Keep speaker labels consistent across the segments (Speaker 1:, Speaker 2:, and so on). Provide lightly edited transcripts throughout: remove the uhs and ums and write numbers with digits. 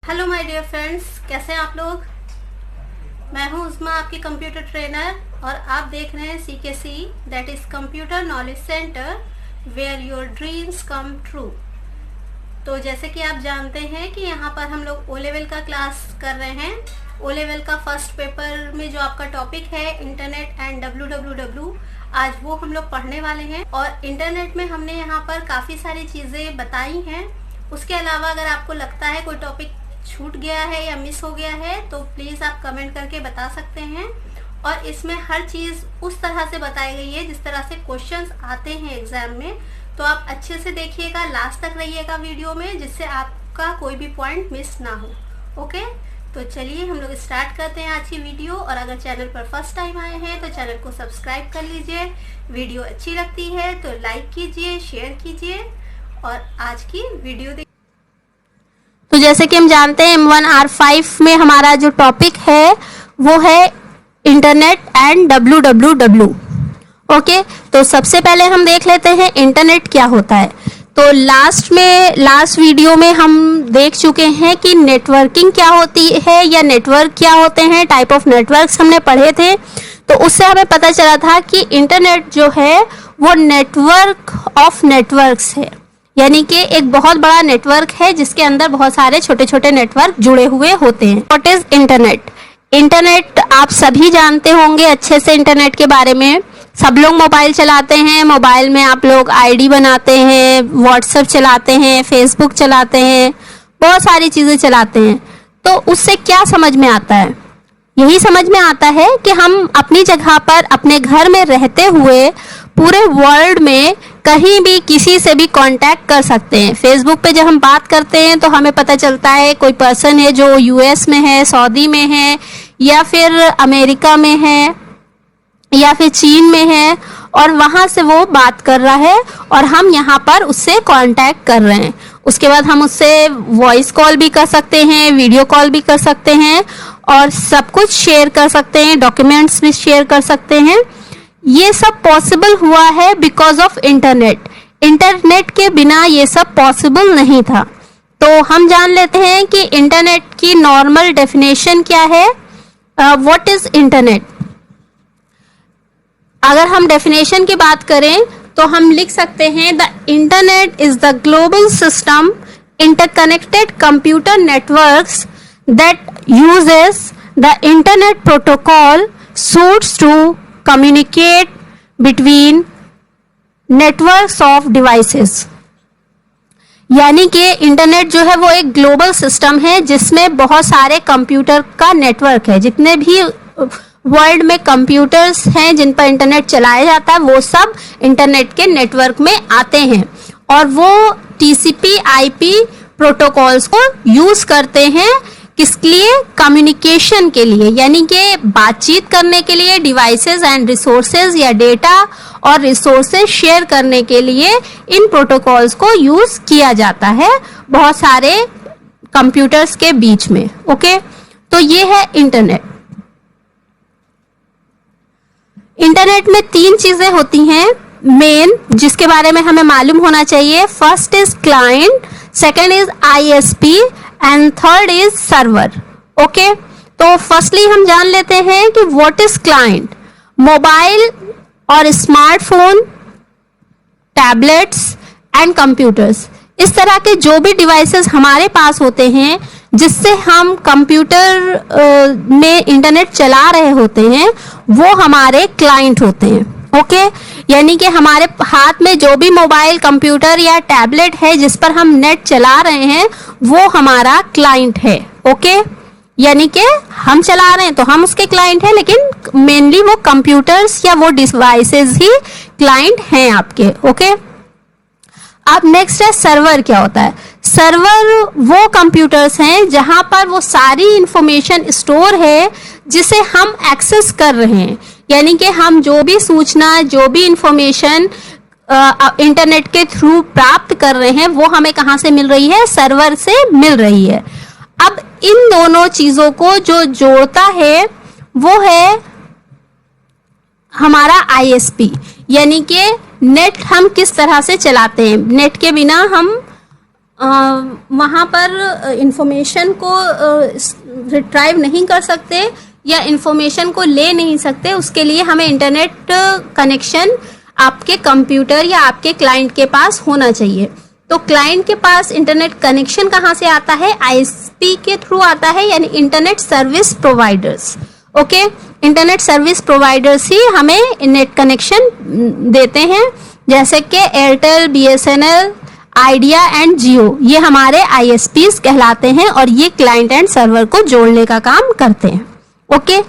Speaker 1: Hello my dear friends, कैसे हैं आप लोग। मैं हूं उस्मा, आपकी कंप्यूटर ट्रेनर, और आप देख रहे हैं CKC, that is computer knowledge centre, where your dreams come true. तो जैसे कि आप जानते हैं कि यहाँ पर हम लोग ओ लेवल का क्लास कर रहे हैं। ओ लेवल का फर्स्ट पेपर में जो आपका टॉपिक है इंटरनेट एंड www, आज वो हम लोग पढ़ने वाले हैं। और इंटरनेट में हमने यहाँ पर काफ़ी सारी चीज़ें बताई हैं। उसके अलावा अगर आपको लगता है कोई टॉपिक छूट गया है या मिस हो गया है तो प्लीज़ आप कमेंट करके बता सकते हैं। और इसमें हर चीज़ उस तरह से बताई गई है जिस तरह से क्वेश्चंस आते हैं एग्ज़ाम में। तो आप अच्छे से देखिएगा, लास्ट तक रहिएगा वीडियो में, जिससे आपका कोई भी पॉइंट मिस ना हो। ओके, तो चलिए हम लोग स्टार्ट करते हैं आज की वीडियो। और अगर चैनल पर फर्स्ट टाइम आए हैं तो चैनल को सब्सक्राइब कर लीजिए। वीडियो अच्छी लगती है तो लाइक कीजिए, शेयर कीजिए और आज की वीडियो देखिए। तो जैसे कि हम जानते हैं M1R5 में हमारा जो टॉपिक है वो है इंटरनेट एंड www। ओके, तो सबसे पहले हम देख लेते हैं इंटरनेट क्या होता है। तो लास्ट वीडियो में हम देख चुके हैं कि नेटवर्किंग क्या होती है या नेटवर्क क्या होते हैं, टाइप ऑफ नेटवर्क्स हमने पढ़े थे। तो उससे हमें पता चला था कि इंटरनेट जो है वो नेटवर्क ऑफ नेटवर्क्स है, यानी कि एक बहुत बड़ा नेटवर्क है जिसके अंदर बहुत सारे छोटे छोटे नेटवर्क जुड़े हुए होते हैं। What is internet? इंटरनेट आप सभी जानते होंगे अच्छे से। इंटरनेट के बारे में सब लोग मोबाइल चलाते हैं। मोबाइल में आप लोग आईडी बनाते हैं, व्हाट्सएप चलाते हैं, फेसबुक चलाते हैं, बहुत सारी चीज़ें चलाते हैं। तो उससे क्या समझ में आता है? यही समझ में आता है कि हम अपनी जगह पर अपने घर में रहते हुए पूरे वर्ल्ड में कहीं भी किसी से भी कांटेक्ट कर सकते हैं। फेसबुक पे जब हम बात करते हैं तो हमें पता चलता है कोई पर्सन है जो US में है, सऊदी में है, या फिर अमेरिका में है, या फिर चीन में है, और वहाँ से वो बात कर रहा है और हम यहाँ पर उससे कांटेक्ट कर रहे हैं। उसके बाद हम उससे वॉइस कॉल भी कर सकते हैं, वीडियो कॉल भी कर सकते हैं, और सब कुछ शेयर कर सकते हैं, डॉक्यूमेंट्स भी शेयर कर सकते हैं। ये सब पॉसिबल हुआ है बिकॉज ऑफ इंटरनेट। इंटरनेट के बिना ये सब पॉसिबल नहीं था। तो हम जान लेते हैं कि इंटरनेट की नॉर्मल डेफिनेशन क्या है। What is internet? अगर हम डेफिनेशन की बात करें तो हम लिख सकते हैं the internet is the global system interconnected computer networks that uses the internet protocol suites to communicate between networks of devices। यानी कि इंटरनेट जो है वो एक ग्लोबल सिस्टम है जिसमें बहुत सारे कंप्यूटर का नेटवर्क है। जितने भी वर्ल्ड में कंप्यूटर्स हैं जिन पर इंटरनेट चलाया जाता है वो सब इंटरनेट के नेटवर्क में आते हैं, और वो TCP/IP प्रोटोकॉल्स को यूज करते हैं। किसके लिए? कम्युनिकेशन के लिए, यानी कि बातचीत करने के लिए, डिवाइसेस एंड रिसोर्सेज या डेटा और रिसोर्सेज शेयर करने के लिए इन प्रोटोकॉल्स को यूज किया जाता है बहुत सारे कंप्यूटर्स के बीच में। ओके, तो ये है इंटरनेट। इंटरनेट में 3 चीजें होती हैं मेन, जिसके बारे में हमें मालूम होना चाहिए। First is client, second is ISP and third is server. Okay, तो फर्स्टली हम जान लेते हैं कि व्हाट इज क्लाइंट। मोबाइल और स्मार्टफोन, टैबलेट्स एंड कंप्यूटर्स, इस तरह के जो भी डिवाइसेस हमारे पास होते हैं जिससे हम कंप्यूटर में इंटरनेट चला रहे होते हैं, वो हमारे क्लाइंट होते हैं। ओके, यानी कि हमारे हाथ में जो भी मोबाइल, कंप्यूटर या टैबलेट है जिस पर हम नेट चला रहे हैं वो हमारा क्लाइंट है। ओके, यानी कि हम चला रहे हैं तो हम उसके क्लाइंट हैं, लेकिन मेनली वो कंप्यूटर्स या वो डिवाइसेस ही क्लाइंट हैं आपके। ओके, अब नेक्स्ट है सर्वर। क्या होता है? सर्वर वो कंप्यूटर्स हैं जहां पर वो सारी इंफॉर्मेशन स्टोर है जिसे हम एक्सेस कर रहे हैं, यानी कि हम जो भी सूचना, जो भी इंफॉर्मेशन इंटरनेट के थ्रू प्राप्त कर रहे हैं वो हमें कहाँ से मिल रही है? सर्वर से मिल रही है। अब इन दोनों चीजों को जो जोड़ता है वो है हमारा ISP, यानी कि नेट हम किस तरह से चलाते हैं। नेट के बिना हम वहाँ पर इंफॉर्मेशन को रिट्राइव नहीं कर सकते या इंफॉर्मेशन को ले नहीं सकते, उसके लिए हमें इंटरनेट कनेक्शन आपके कंप्यूटर या आपके क्लाइंट के पास होना चाहिए। तो क्लाइंट के पास इंटरनेट कनेक्शन कहाँ से आता है? आईएसपी के थ्रू आता है, यानी internet service providers. Okay, internet service providers ही हमें नेट कनेक्शन देते हैं, जैसे कि एयरटेल, बीएसएनएल, आइडिया एंड जियो, ये हमारे आईएसपीज कहलाते हैं और ये क्लाइंट एंड सर्वर को जोड़ने का काम करते हैं। ओके,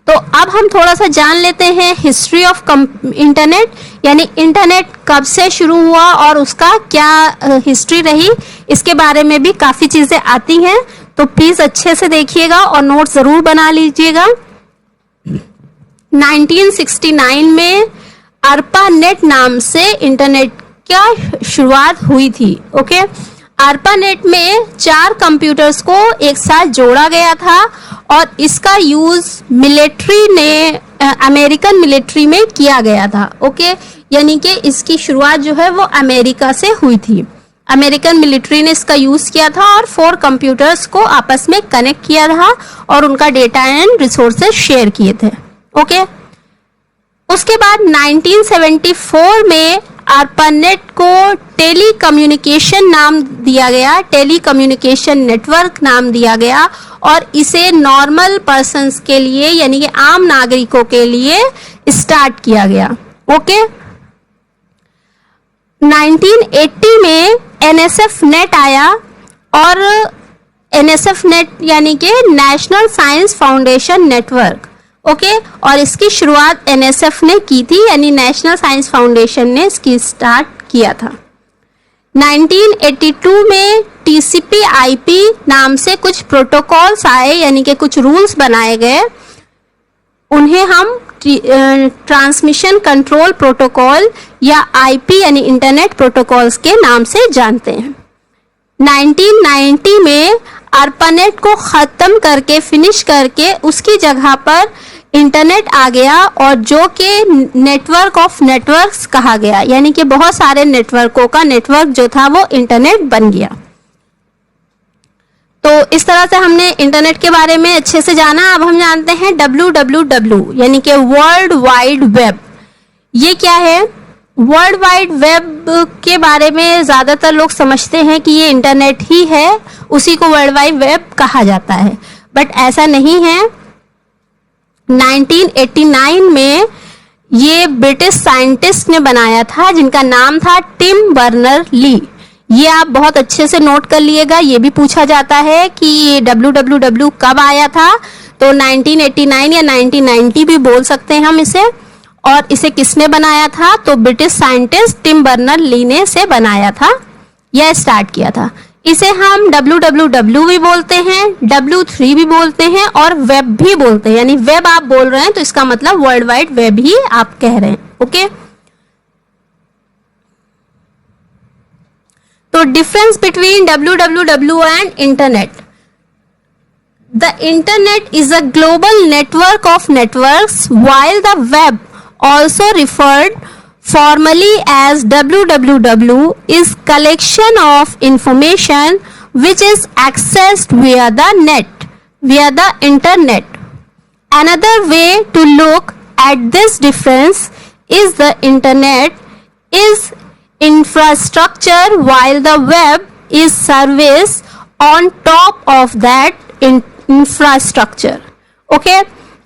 Speaker 1: तो अब हम थोड़ा सा जान लेते हैं हिस्ट्री ऑफ इंटरनेट, यानी इंटरनेट कब से शुरू हुआ और उसका क्या हिस्ट्री रही, इसके बारे में भी काफ़ी चीज़ें आती हैं, तो प्लीज़ अच्छे से देखिएगा और नोट ज़रूर बना लीजिएगा। 1969 में ARPANET नाम से इंटरनेट क्या शुरुआत हुई थी। ओके, ARPANET में 4 कंप्यूटर्स को एक साथ जोड़ा गया था और इसका यूज मिलिट्री ने अमेरिकन मिलिट्री में किया गया था। ओके, यानी कि इसकी शुरुआत जो है वो अमेरिका से हुई थी। अमेरिकन मिलिट्री ने इसका यूज किया था और 4 कंप्यूटर्स को आपस में कनेक्ट किया था और उनका डेटा एंड रिसोर्सेज शेयर किए थे। ओके, उसके बाद 1974 में ARPANET को टेली कम्युनिकेशन नाम दिया गया, टेली कम्युनिकेशन नेटवर्क नाम दिया गया और इसे नॉर्मल पर्सन्स के लिए यानी कि आम नागरिकों के लिए स्टार्ट किया गया। ओके, 1980 में NSF नेट आया और NSF नेट यानी कि national science foundation network. Okay, और इसकी शुरुआत NSF ने की थी, यानी नेशनल साइंस फाउंडेशन ने इसकी स्टार्ट किया था। 1982 में TCP/IP नाम से कुछ प्रोटोकॉल्स आए, यानी कि कुछ रूल्स बनाए गए, उन्हें हम ट्रांसमिशन कंट्रोल प्रोटोकॉल या IP यानी इंटरनेट प्रोटोकॉल्स के नाम से जानते हैं। 1990 में ARPANET को ख़त्म करके फिनिश करके उसकी जगह पर इंटरनेट आ गया और जो कि नेटवर्क ऑफ नेटवर्क्स कहा गया, यानी कि बहुत सारे नेटवर्कों का नेटवर्क जो था वो इंटरनेट बन गया। तो इस तरह से हमने इंटरनेट के बारे में अच्छे से जाना। अब हम जानते हैं WWW यानी कि वर्ल्ड वाइड वेब। ये क्या है? वर्ल्ड वाइड वेब के बारे में ज़्यादातर लोग समझते हैं कि ये इंटरनेट ही है, उसी को वर्ल्ड वाइड वेब कहा जाता है, बट ऐसा नहीं है। 1989 में ये ब्रिटिश साइंटिस्ट ने बनाया था जिनका नाम था टिम बर्नर ली। ये आप बहुत अच्छे से नोट कर लिएगा, ये भी पूछा जाता है कि ये WWW कब आया था, तो 1989 या 1990 भी बोल सकते हैं हम इसे। और इसे किसने बनाया था? तो British scientist Tim Berners Lee ने इसे बनाया था या स्टार्ट किया था। इसे हम WWW भी बोलते हैं, W3 भी बोलते हैं और वेब भी बोलते हैं, यानी वेब आप बोल रहे हैं तो इसका मतलब वर्ल्ड वाइड वेब ही आप कह रहे हैं। ओके, तो difference between WWW and internet. The internet is a global network of networks while the web, also referred formally as WWW, is collection of information which is accessed via the internet. Another way to look at this difference is the internet is infrastructure while the web is service on top of that infrastructure. Okay,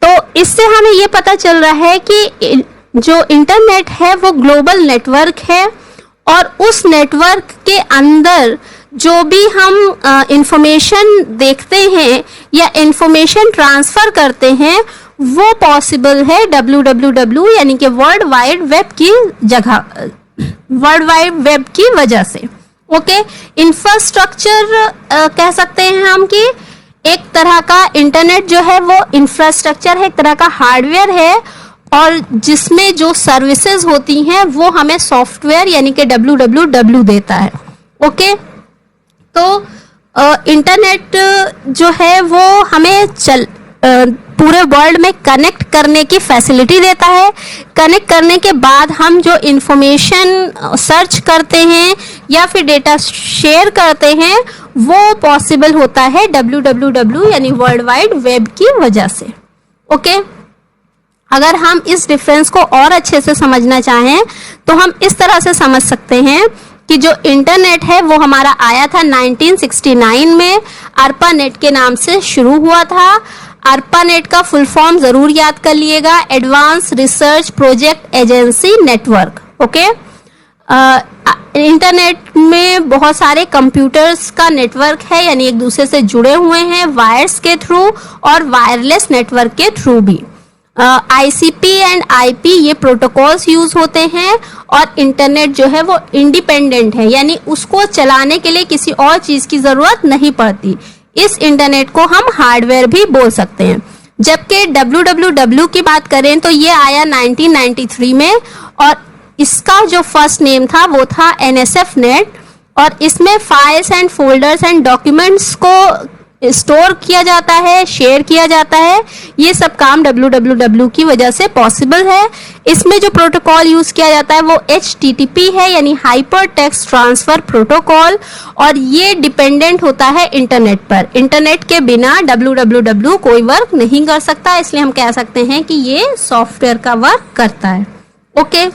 Speaker 1: तो इससे हमें ये पता चल रहा है कि जो इंटरनेट है वो ग्लोबल नेटवर्क है और उस नेटवर्क के अंदर जो भी हम इंफॉर्मेशन देखते हैं या इंफॉर्मेशन ट्रांसफ़र करते हैं वो पॉसिबल है WWW यानी कि वर्ल्ड वाइड वेब की जगह, वर्ल्ड वाइड वेब की वजह से। ओके, इंफ्रास्ट्रक्चर कह सकते हैं हम कि एक तरह का इंटरनेट जो है वो इंफ्रास्ट्रक्चर है, एक तरह का हार्डवेयर है और जिसमें जो सर्विसेज होती हैं वो हमें सॉफ्टवेयर यानी कि WWW देता है। ओके, तो इंटरनेट जो है वो हमें पूरे वर्ल्ड में कनेक्ट करने की फैसिलिटी देता है। कनेक्ट करने के बाद हम जो इंफॉर्मेशन सर्च करते हैं या फिर डेटा शेयर करते हैं वो पॉसिबल होता है www यानी वर्ल्ड वाइड वेब की वजह से। ओके, अगर हम इस डिफरेंस को और अच्छे से समझना चाहें तो हम इस तरह से समझ सकते हैं कि जो इंटरनेट है वो हमारा आया था 1969 में, ARPANET के नाम से शुरू हुआ था। ARPANET का फुल फॉर्म जरूर याद कर लिएगा, advance research project agency network. Okay, internet में बहुत सारे कंप्यूटर्स का नेटवर्क है, यानी एक दूसरे से जुड़े हुए हैं वायर्स के थ्रू और वायरलेस नेटवर्क के थ्रू भी। ICP एंड IP ये प्रोटोकॉल्स यूज होते हैं और इंटरनेट जो है वो इंडिपेंडेंट है, यानी उसको चलाने के लिए किसी और चीज की जरूरत नहीं पड़ती। इस इंटरनेट को हम हार्डवेयर भी बोल सकते हैं। जबकि www की बात करें तो ये आया 1993 में और इसका जो फर्स्ट नेम था वो था NSF नेट और इसमें files and folders and documents को स्टोर किया जाता है, शेयर किया जाता है। ये सब काम www की वजह से पॉसिबल है। इसमें जो प्रोटोकॉल यूज किया जाता है वो HTTP है, यानी हाइपर टेक्स्ट ट्रांसफर प्रोटोकॉल, और ये डिपेंडेंट होता है इंटरनेट पर। इंटरनेट के बिना www कोई वर्क नहीं कर सकता, इसलिए हम कह सकते हैं कि ये सॉफ्टवेयर का वर्क करता है। ओके।